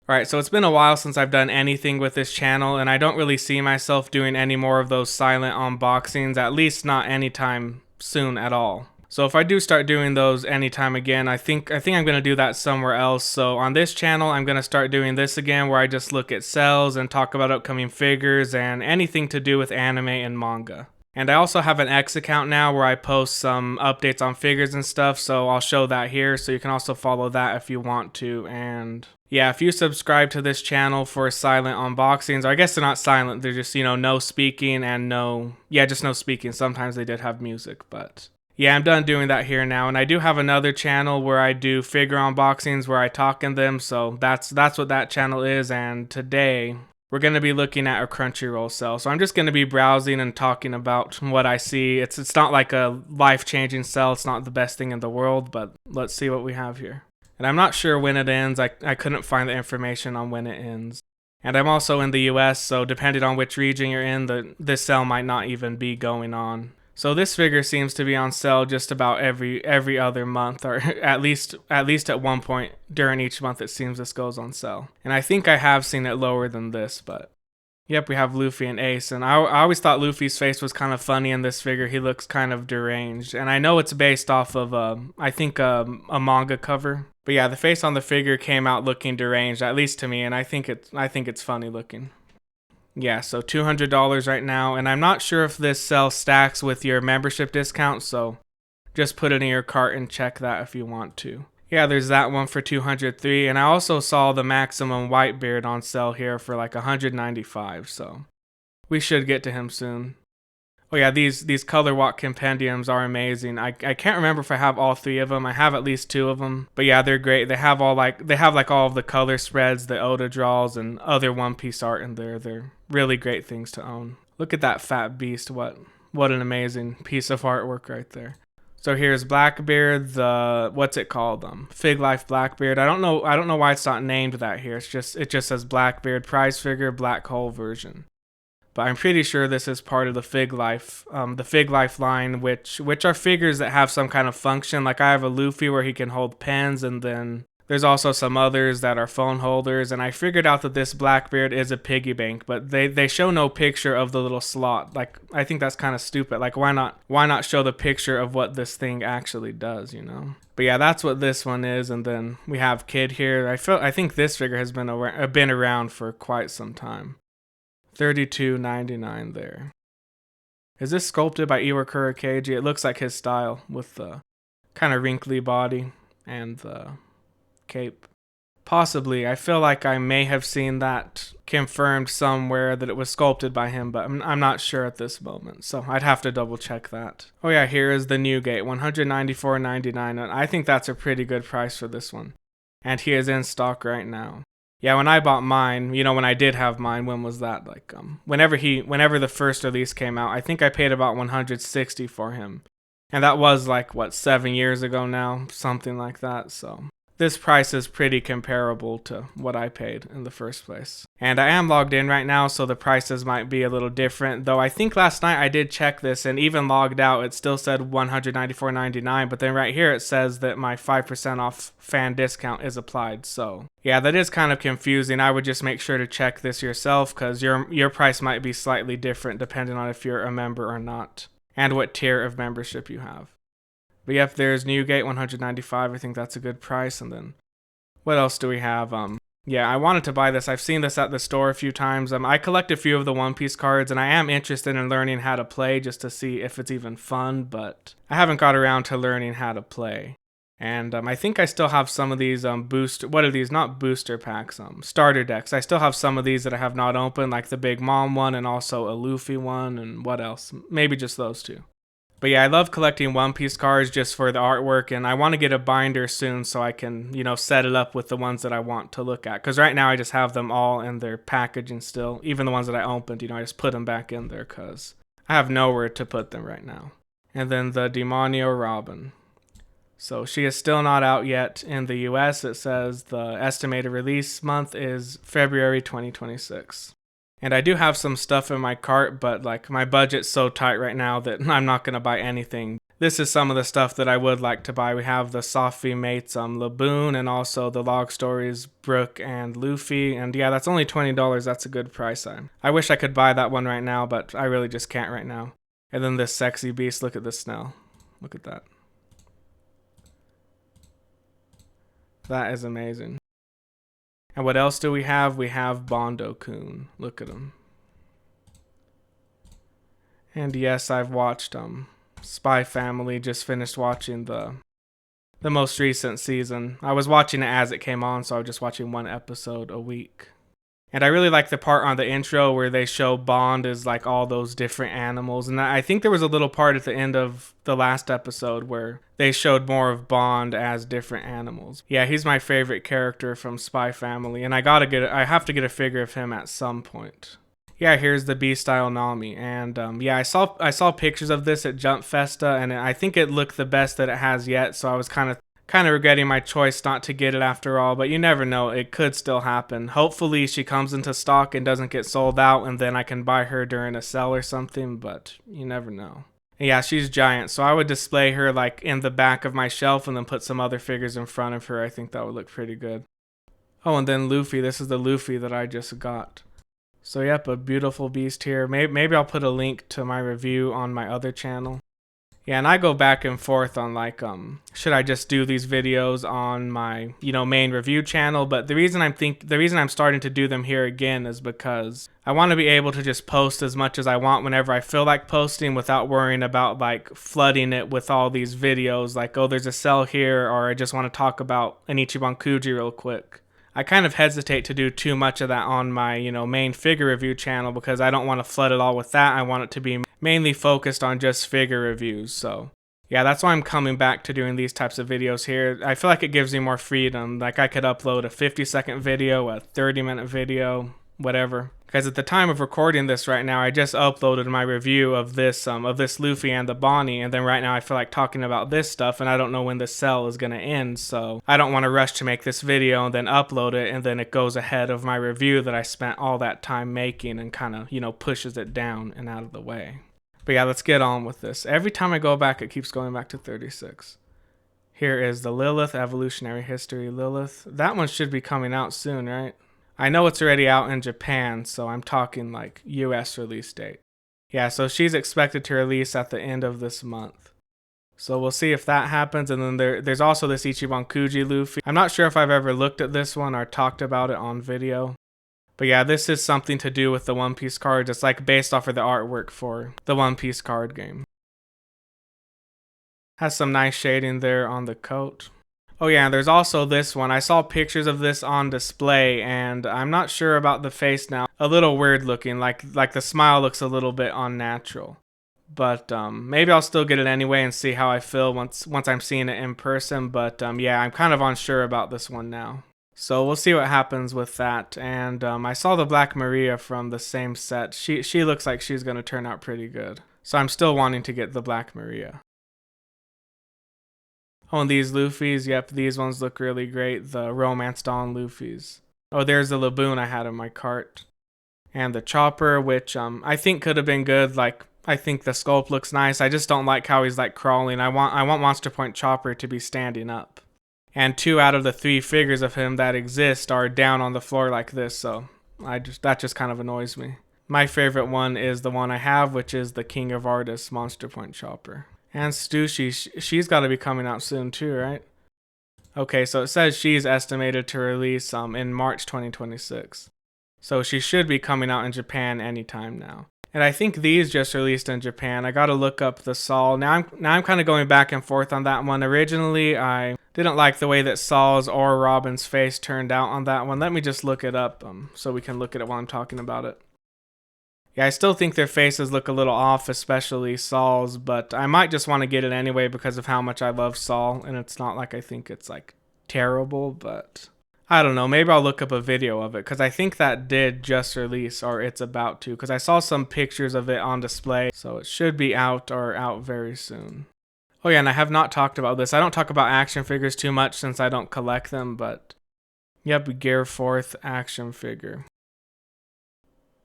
Alright, so it's been a while since I've done anything with this channel, and I don't really see myself doing any more of those silent unboxings, at least not anytime soon at all. So if I do start doing those anytime again, I think I'm gonna do that somewhere else. So on this channel, I'm gonna start doing this again, where I just look at sales and talk about upcoming figures and anything to do with anime and manga. And I also have an X account now where I post some updates on figures and stuff, so I'll show that here, so you can also follow that if you want to. And yeah, if you subscribe to this channel for silent unboxings, or I guess they're not silent, they're just, no speaking and just no speaking. Sometimes they did have music, but yeah, I'm done doing that here now. And I do have another channel where I do figure unboxings where I talk in them, so that's what that channel is. And today we're going to be looking at a Crunchyroll sale. So I'm just going to be browsing and talking about what I see. It's not like a life-changing sale. It's not the best thing in the world, but let's see what we have here. And I'm not sure when it ends. I couldn't find the information on when it ends. And I'm also in the US, so depending on which region you're in, this sale might not even be going on. So this figure seems to be on sale just about every other month, or at least at one point during each month it seems this goes on sale. And I think I have seen it lower than this, but yep, we have Luffy and Ace. And I always thought Luffy's face was kind of funny in this figure. He looks kind of deranged. And I know it's based off of I think a manga cover. But yeah, the face on the figure came out looking deranged, at least to me, and I think it's funny looking. Yeah, so $200 right now, and I'm not sure if this sale stacks with your membership discount, so just put it in your cart and check that if you want to. Yeah, there's that one for $203, and I also saw the maximum Whitebeard on sale here for like $195, so we should get to him soon. Oh yeah, these color walk compendiums are amazing. I can't remember if I have all three of them. I have at least two of them. But yeah, they're great. They have all of the color spreads, the Oda draws, and other One Piece art in there. They're really great things to own. Look at that fat beast. What an amazing piece of artwork right there. So here's Blackbeard, what's it called? Fig Life Blackbeard. I don't know why it's not named that here. It just says Blackbeard prize figure black hole version. But I'm pretty sure this is part of the Fig Life line, which are figures that have some kind of function. Like I have a Luffy where he can hold pens, and then there's also some others that are phone holders. And I figured out that this Blackbeard is a piggy bank, but they show no picture of the little slot. Like I think that's kind of stupid. Like why not show the picture of what this thing actually does, But yeah, that's what this one is. And then we have Kid here. I think this figure has been around for quite some time. $32.99 there. Is this sculpted by Iwakura Keiji? It looks like his style with the kind of wrinkly body and the cape. Possibly. I feel like I may have seen that confirmed somewhere that it was sculpted by him, but I'm not sure at this moment, so I'd have to double check that. Oh yeah, here is the new gate, $194.99, and I think that's a pretty good price for this one. And he is in stock right now. Yeah, when I bought mine, when I did have mine, when was that? Like, whenever the first release came out, I think I paid about $160 for him. And that was like, 7 years ago now? Something like that, so this price is pretty comparable to what I paid in the first place. And I am logged in right now, so the prices might be a little different. Though I think last night I did check this, and even logged out, it still said $194.99. But then right here it says that my 5% off fan discount is applied. So yeah, that is kind of confusing. I would just make sure to check this yourself, because your price might be slightly different depending on if you're a member or not, and what tier of membership you have. But yep, there's Newgate, $195. I think that's a good price. And then what else do we have? Yeah, I wanted to buy this. I've seen this at the store a few times. I collect a few of the One Piece cards, and I am interested in learning how to play just to see if it's even fun, but I haven't got around to learning how to play. And I think I still have some of these what are these? Not booster packs, starter decks. I still have some of these that I have not opened, like the Big Mom one and also a Luffy one, and what else? Maybe just those two. But yeah, I love collecting One Piece cards just for the artwork, and I want to get a binder soon so I can, set it up with the ones that I want to look at. Because right now I just have them all in their packaging still. Even the ones that I opened, I just put them back in there because I have nowhere to put them right now. And then the Demonio Robin. So she is still not out yet in the US. It says the estimated release month is February 2026. And I do have some stuff in my cart, but like my budget's so tight right now that I'm not going to buy anything this is some of the stuff that I would like to buy. We have the Sophie mates, Laboon, and also the Log Stories, Brooke and Luffy. And yeah, that's only $20. That's a good price. I wish I could buy that one right now, but I really just can't right now. And then this sexy beast, look at this Snell. Look at that. That is amazing. And what else do we have? We have Bondo-kun. Look at him. And yes, I've watched Spy Family. Just finished watching the most recent season. I was watching it as it came on, so I was just watching one episode a week. And I really like the part on the intro where they show Bond as like all those different animals. And I think there was a little part at the end of the last episode where they showed more of Bond as different animals. Yeah, he's my favorite character from Spy Family, and I have to get a figure of him at some point. Yeah, here's the B-style Nami, and yeah, I saw pictures of this at Jump Festa, and I think it looked the best that it has yet. So I was kind of regretting my choice not to get it after all, but you never know, it could still happen. Hopefully she comes into stock and doesn't get sold out, and then I can buy her during a sale or something, but you never know. And yeah, she's giant, so I would display her like in the back of my shelf and then put some other figures in front of her. I think that would look pretty good. Oh, and then Luffy, this is the Luffy that I just got. So yep, a beautiful beast here. Maybe I'll put a link to my review on my other channel. Yeah, and I go back and forth on like, should I just do these videos on my, main review channel? But the reason I'm starting to do them here again is because I want to be able to just post as much as I want whenever I feel like posting without worrying about like flooding it with all these videos like, oh, there's a sale here, or I just want to talk about an Ichiban Kuji real quick. I kind of hesitate to do too much of that on my, main figure review channel because I don't want to flood it all with that. I want it to be mainly focused on just figure reviews. So yeah, that's why I'm coming back to doing these types of videos here. I feel like it gives me more freedom. Like I could upload a 50-second video, a 30-minute video, whatever. Because at the time of recording this right now, I just uploaded my review of this Luffy and the Bonnie, and then right now I feel like talking about this stuff, and I don't know when this sale is going to end, so I don't want to rush to make this video and then upload it, and then it goes ahead of my review that I spent all that time making and kind of, pushes it down and out of the way. But yeah, let's get on with this. Every time I go back, it keeps going back to 36. Here is the Lilith, Evolutionary History Lilith. That one should be coming out soon, right? I know it's already out in Japan, so I'm talking like US release date. Yeah, so she's expected to release at the end of this month. So we'll see if that happens. And then there's also this Ichiban Kuji Luffy. I'm not sure if I've ever looked at this one or talked about it on video. But yeah, this is something to do with the One Piece cards. It's like based off of the artwork for the One Piece card game. Has some nice shading there on the coat. Oh yeah, and there's also this one. I saw pictures of this on display, and I'm not sure about the face now. A little weird looking, like the smile looks a little bit unnatural. But maybe I'll still get it anyway and see how I feel once I'm seeing it in person. But yeah, I'm kind of unsure about this one now. So we'll see what happens with that. And I saw the Black Maria from the same set. She looks like she's going to turn out pretty good. So I'm still wanting to get the Black Maria. Oh, and these Luffys, yep, these ones look really great. The Romance Dawn Luffys. Oh, there's the Laboon I had in my cart. And the Chopper, which I think could have been good. Like, I think the sculpt looks nice. I just don't like how he's like crawling. I want Monster Point Chopper to be standing up. And 2 out of the 3 figures of him that exist are down on the floor like this, so that just kind of annoys me. My favorite one is the one I have, which is the King of Artists Monster Point Chopper. And Stussy, she's got to be coming out soon too, right? Okay, so it says she's estimated to release in March 2026. So she should be coming out in Japan anytime now. And I think these just released in Japan. I gotta look up the Saul. Now I'm kind of going back and forth on that one. Originally, I didn't like the way that Saul's or Robin's face turned out on that one. Let me just look it up so we can look at it while I'm talking about it. Yeah, I still think their faces look a little off, especially Saul's, but I might just want to get it anyway because of how much I love Saul, and it's not like I think it's like terrible, but I don't know, maybe I'll look up a video of it because I think that did just release, or it's about to, because I saw some pictures of it on display, so it should be out or out very soon. Oh yeah, and I have not talked about this. I don't talk about action figures too much since I don't collect them, but yep, Gear 4th action figure.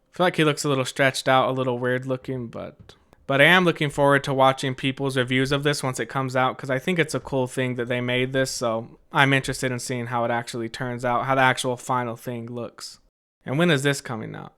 I feel like he looks a little stretched out, a little weird looking, but But I am looking forward to watching people's reviews of this once it comes out, because I think it's a cool thing that they made this, so I'm interested in seeing how it actually turns out, how the actual final thing looks. And when is this coming out?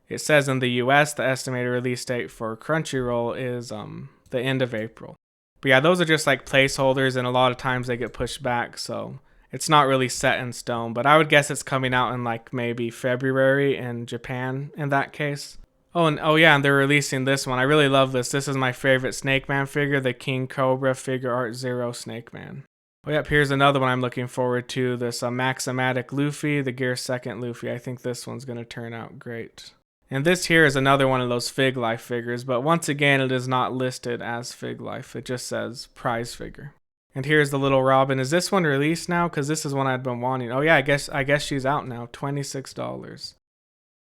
It says in the US the estimated release date for Crunchyroll is the end of April. But yeah, those are just like placeholders, and a lot of times they get pushed back, so it's not really set in stone. But I would guess it's coming out in like maybe February in Japan in that case. Oh yeah, and they're releasing this one. I really love this. This is my favorite Snake Man figure, the King Cobra Figure Art Zero Snake Man. Oh yep, here's another one I'm looking forward to. This Maxamatic Luffy, the Gear 2nd Luffy. I think this one's going to turn out great. And this here is another one of those Fig Life figures, but once again it is not listed as Fig Life. It just says prize figure. And here's the little Robin. Is this one released now? Because this is one I'd been wanting. Oh yeah, I guess she's out now. $26.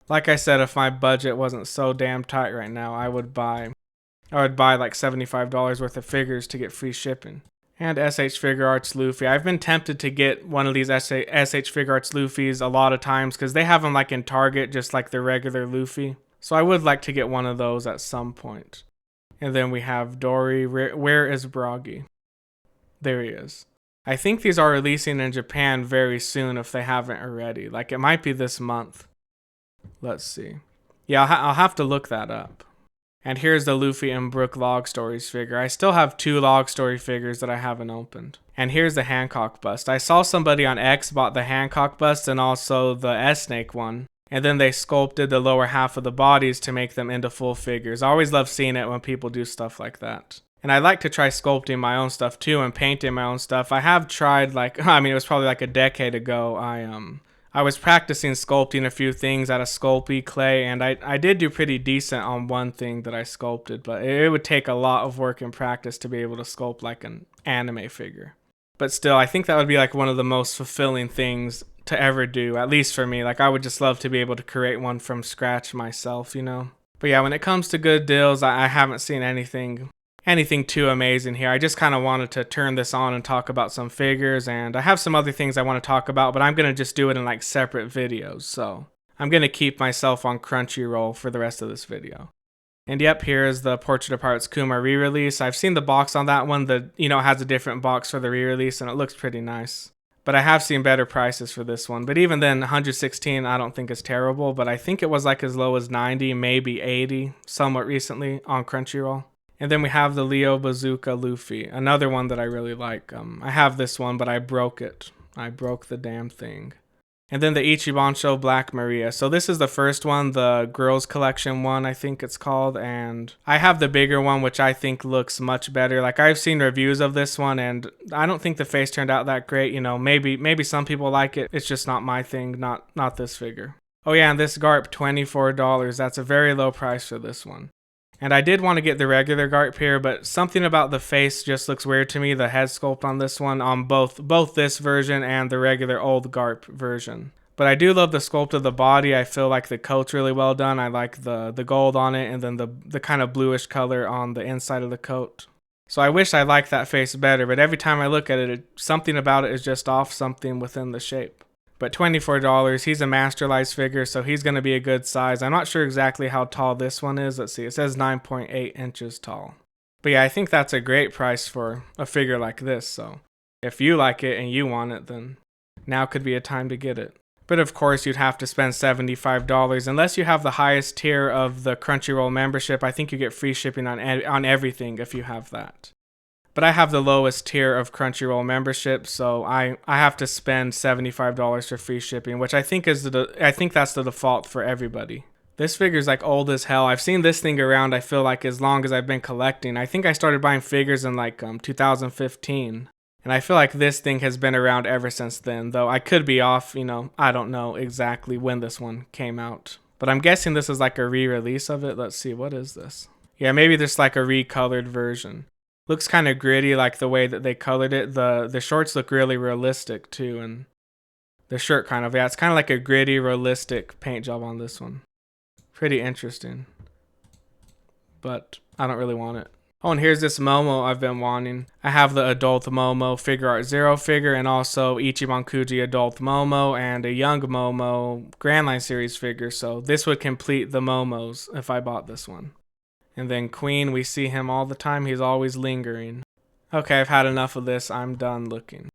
Like I said, if my budget wasn't so damn tight right now, I would buy like $75 worth of figures to get free shipping. And SH Figure Arts Luffy. I've been tempted to get one of these SH Figure Arts Luffys a lot of times because they have them like in Target, just like the regular Luffy. So I would like to get one of those at some point. And then we have Dory. Where is Broggy? There he is. I think these are releasing in Japan very soon if they haven't already. Like it might be this month. Let's see. Yeah, I'll have to look that up. And here's the Luffy and Brook Log Stories figure. I still have 2 Log Story figures that I haven't opened. And here's the Hancock bust. I saw somebody on X bought the Hancock bust and also the S-Snake one. And then they sculpted the lower half of the bodies to make them into full figures. I always love seeing it when people do stuff like that. And I like to try sculpting my own stuff too and painting my own stuff. I have tried it was probably like a decade ago. I was practicing sculpting a few things out of Sculpey clay, and I did do pretty decent on one thing that I sculpted, but it would take a lot of work and practice to be able to sculpt like an anime figure. But still, I think that would be like one of the most fulfilling things to ever do, at least for me. Like I would just love to be able to create one from scratch myself, you know? But yeah, when it comes to good deals, I haven't seen anything too amazing here. I just kind of wanted to turn this on and talk about some figures, and I have some other things I want to talk about, but I'm going to just do it in like separate videos, so I'm going to keep myself on Crunchyroll for the rest of this video. And yep, here's the Portrait of Pirates Kuma re-release. I've seen the box on that one that, it has a different box for the re-release, and it looks pretty nice. But I have seen better prices for this one. But even then, 116 I don't think is terrible, but I think it was like as low as 90, maybe 80, somewhat recently on Crunchyroll. And then we have the Leo Bazooka Luffy, another one that I really like. I have this one, but I broke it. I broke the damn thing. And then the Ichibansho Black Maria. So this is the first one, the Girls Collection one, I think it's called. And I have the bigger one, which I think looks much better. Like I've seen reviews of this one, and I don't think the face turned out that great. Maybe some people like it. It's just not my thing, not this figure. Oh yeah, and this Garp, $24. That's a very low price for this one. And I did want to get the regular Garp here, but something about the face just looks weird to me, the head sculpt on this one, on both this version and the regular old Garp version. But I do love the sculpt of the body. I feel like the coat's really well done. I like the gold on it, and then the kind of bluish color on the inside of the coat. So I wish I liked that face better, but every time I look at it, something about it is just off, something within the shape. But $24, he's a Masterlize figure, so he's going to be a good size. I'm not sure exactly how tall this one is. Let's see, it says 9.8 inches tall. But yeah, I think that's a great price for a figure like this, so if you like it and you want it, then now could be a time to get it. But of course, you'd have to spend $75. Unless you have the highest tier of the Crunchyroll membership, I think you get free shipping on everything if you have that. But I have the lowest tier of Crunchyroll membership, so I have to spend $75 for free shipping, which I think that's the default for everybody. This figure's like old as hell. I've seen this thing around, I feel like, as long as I've been collecting. I think I started buying figures in like 2015. And I feel like this thing has been around ever since then, though I could be off, I don't know exactly when this one came out. But I'm guessing this is like a re-release of it. Let's see, what is this? Yeah, maybe there's like a recolored version. Looks kind of gritty, like the way that they colored it. The shorts look really realistic too, and the shirt kind of, it's kind of like a gritty, realistic paint job on this one. Pretty interesting, but I don't really want it. Oh, and here's this Momo I've been wanting. I have the adult Momo Figure Art Zero figure, and also Ichiban Kuji adult Momo and a young Momo Grand Line series figure, so this would complete the Momos if I bought this one. And then Queen, we see him all the time. He's always lingering. Okay, I've had enough of this. I'm done looking.